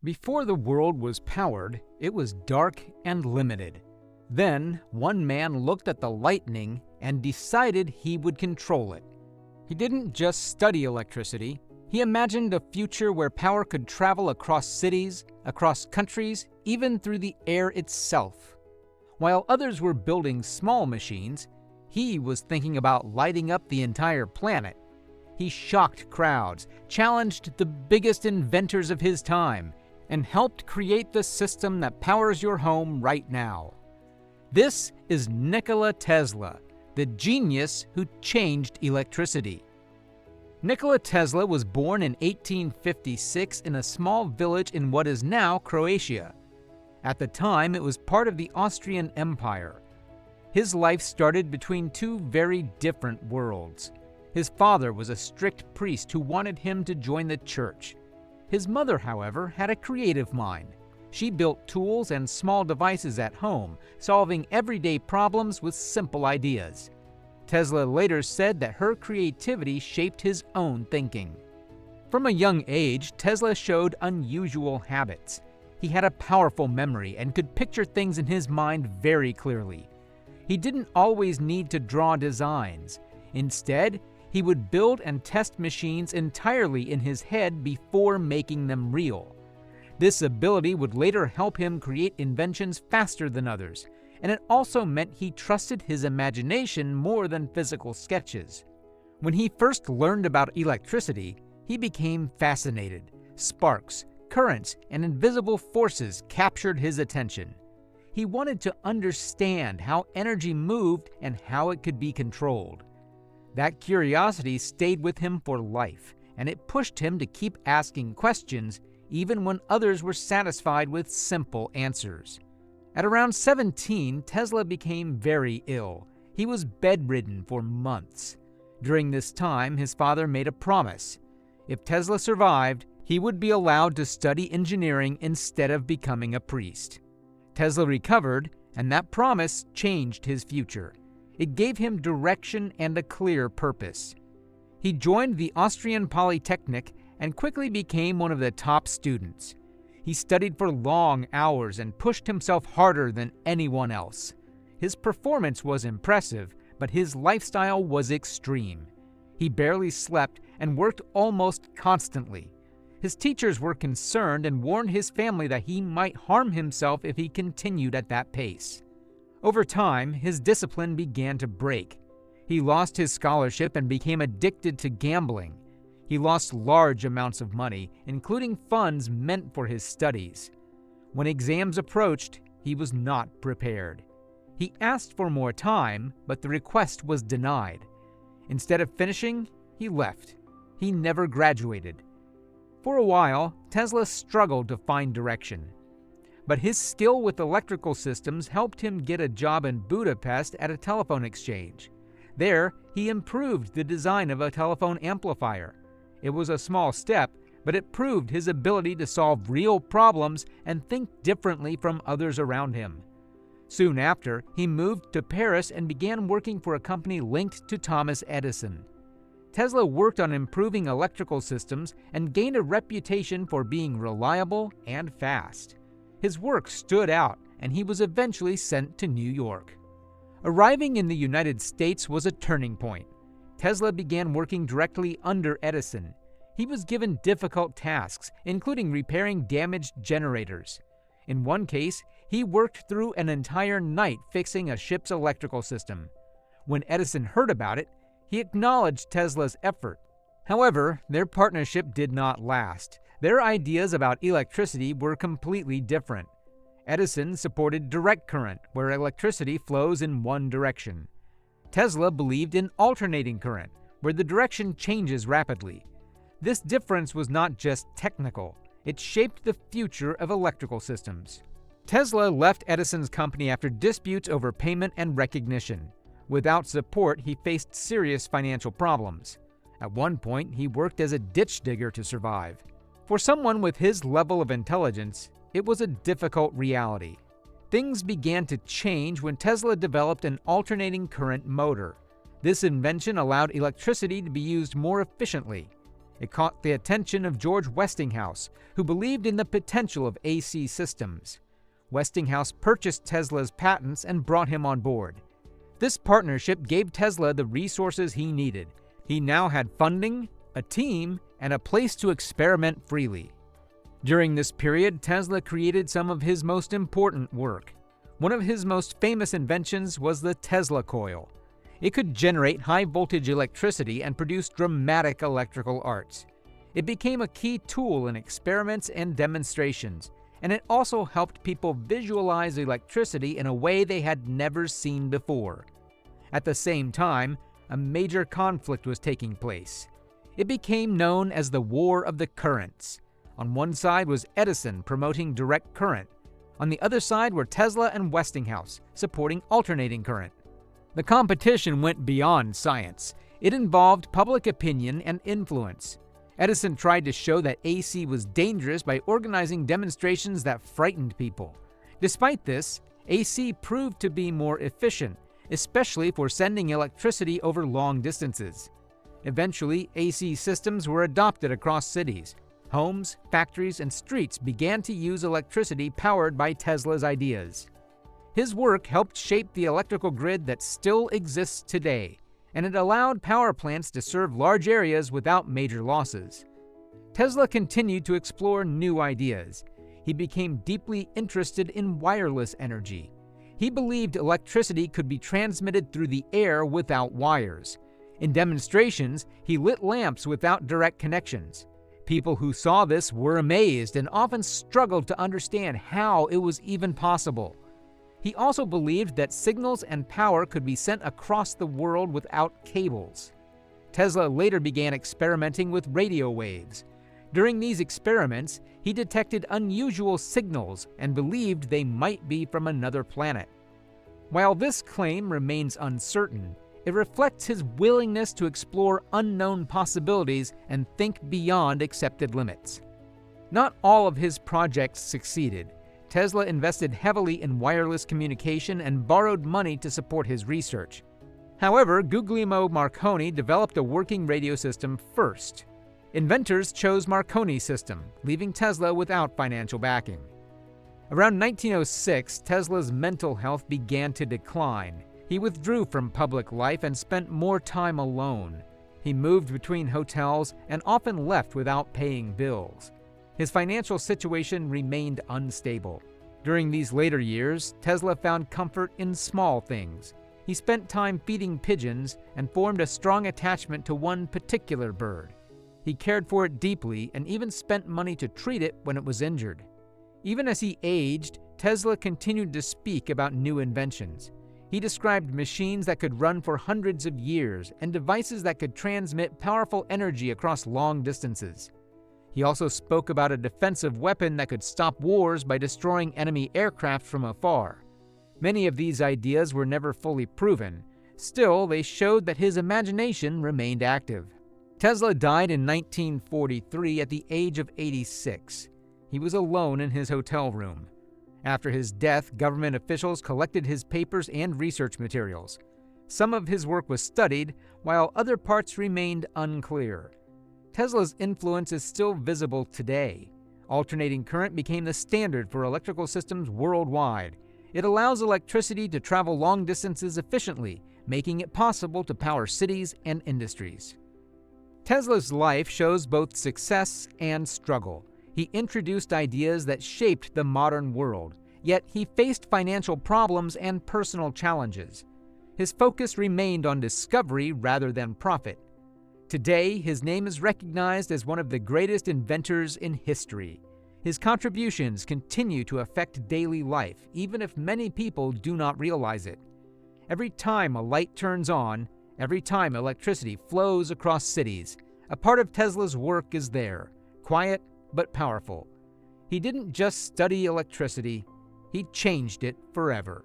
Before the world was powered, it was dark and limited. Then, one man looked at the lightning and decided he would control it. He didn't just study electricity, he imagined a future where power could travel across cities, across countries, even through the air itself. While others were building small machines, he was thinking about lighting up the entire planet. He shocked crowds, challenged the biggest inventors of his time, and helped create the system that powers your home right now. This is Nikola Tesla, the genius who changed electricity. Nikola Tesla was born in 1856 in a small village in what is now Croatia. At the time, it was part of the Austrian Empire. His life started between two very different worlds. His father was a strict priest who wanted him to join the church. His mother, however, had a creative mind. She built tools and small devices at home, solving everyday problems with simple ideas. Tesla later said that her creativity shaped his own thinking. From a young age, Tesla showed unusual habits. He had a powerful memory and could picture things in his mind very clearly. He didn't always need to draw designs. Instead, he would build and test machines entirely in his head before making them real. This ability would later help him create inventions faster than others, and it also meant he trusted his imagination more than physical sketches. When he first learned about electricity, he became fascinated. Sparks, currents, and invisible forces captured his attention. He wanted to understand how energy moved and how it could be controlled. That curiosity stayed with him for life, and it pushed him to keep asking questions even when others were satisfied with simple answers. At around 17, Tesla became very ill. He was bedridden for months. During this time, his father made a promise. If Tesla survived, he would be allowed to study engineering instead of becoming a priest. Tesla recovered, and that promise changed his future. It gave him direction and a clear purpose. He joined the Austrian Polytechnic and quickly became one of the top students. He studied for long hours and pushed himself harder than anyone else. His performance was impressive, but his lifestyle was extreme. He barely slept and worked almost constantly. His teachers were concerned and warned his family that he might harm himself if he continued at that pace. Over time, his discipline began to break. He lost his scholarship and became addicted to gambling. He lost large amounts of money, including funds meant for his studies. When exams approached, he was not prepared. He asked for more time, but the request was denied. Instead of finishing, he left. He never graduated. For a while, Tesla struggled to find direction. But his skill with electrical systems helped him get a job in Budapest at a telephone exchange. There, he improved the design of a telephone amplifier. It was a small step, but it proved his ability to solve real problems and think differently from others around him. Soon after, he moved to Paris and began working for a company linked to Thomas Edison. Tesla worked on improving electrical systems and gained a reputation for being reliable and fast. His work stood out, and he was eventually sent to New York. Arriving in the United States was a turning point. Tesla began working directly under Edison. He was given difficult tasks, including repairing damaged generators. In one case, he worked through an entire night fixing a ship's electrical system. When Edison heard about it, he acknowledged Tesla's effort. However, their partnership did not last. Their ideas about electricity were completely different. Edison supported direct current, where electricity flows in one direction. Tesla believed in alternating current, where the direction changes rapidly. This difference was not just technical, it shaped the future of electrical systems. Tesla left Edison's company after disputes over payment and recognition. Without support, he faced serious financial problems. At one point, he worked as a ditch digger to survive. For someone with his level of intelligence, it was a difficult reality. Things began to change when Tesla developed an alternating current motor. This invention allowed electricity to be used more efficiently. It caught the attention of George Westinghouse, who believed in the potential of AC systems. Westinghouse purchased Tesla's patents and brought him on board. This partnership gave Tesla the resources he needed. He now had funding, a team, and a place to experiment freely. During this period, Tesla created some of his most important work. One of his most famous inventions was the Tesla coil. It could generate high-voltage electricity and produce dramatic electrical arts. It became a key tool in experiments and demonstrations, and it also helped people visualize electricity in a way they had never seen before. At the same time, a major conflict was taking place. It became known as the War of the Currents. On one side was Edison promoting direct current. On the other side were Tesla and Westinghouse supporting alternating current. The competition went beyond science. It involved public opinion and influence. Edison tried to show that AC was dangerous by organizing demonstrations that frightened people. Despite this, AC proved to be more efficient, especially for sending electricity over long distances. Eventually, AC systems were adopted across cities. Homes, factories, and streets began to use electricity powered by Tesla's ideas. His work helped shape the electrical grid that still exists today, and it allowed power plants to serve large areas without major losses. Tesla continued to explore new ideas. He became deeply interested in wireless energy. He believed electricity could be transmitted through the air without wires. In demonstrations, he lit lamps without direct connections. People who saw this were amazed and often struggled to understand how it was even possible. He also believed that signals and power could be sent across the world without cables. Tesla later began experimenting with radio waves. During these experiments, he detected unusual signals and believed they might be from another planet. While this claim remains uncertain, it reflects his willingness to explore unknown possibilities and think beyond accepted limits. Not all of his projects succeeded. Tesla invested heavily in wireless communication and borrowed money to support his research. However, Guglielmo Marconi developed a working radio system first. Inventors chose Marconi's system, leaving Tesla without financial backing. Around 1906, Tesla's mental health began to decline. He withdrew from public life and spent more time alone. He moved between hotels and often left without paying bills. His financial situation remained unstable. During these later years, Tesla found comfort in small things. He spent time feeding pigeons and formed a strong attachment to one particular bird. He cared for it deeply and even spent money to treat it when it was injured. Even as he aged, Tesla continued to speak about new inventions. He described machines that could run for hundreds of years and devices that could transmit powerful energy across long distances. He also spoke about a defensive weapon that could stop wars by destroying enemy aircraft from afar. Many of these ideas were never fully proven. Still, they showed that his imagination remained active. Tesla died in 1943 at the age of 86. He was alone in his hotel room. After his death, government officials collected his papers and research materials. Some of his work was studied, while other parts remained unclear. Tesla's influence is still visible today. Alternating current became the standard for electrical systems worldwide. It allows electricity to travel long distances efficiently, making it possible to power cities and industries. Tesla's life shows both success and struggle. He introduced ideas that shaped the modern world, yet he faced financial problems and personal challenges. His focus remained on discovery rather than profit. Today, his name is recognized as one of the greatest inventors in history. His contributions continue to affect daily life, even if many people do not realize it. Every time a light turns on, every time electricity flows across cities, a part of Tesla's work is there, quiet but powerful. He didn't just study electricity, he changed it forever.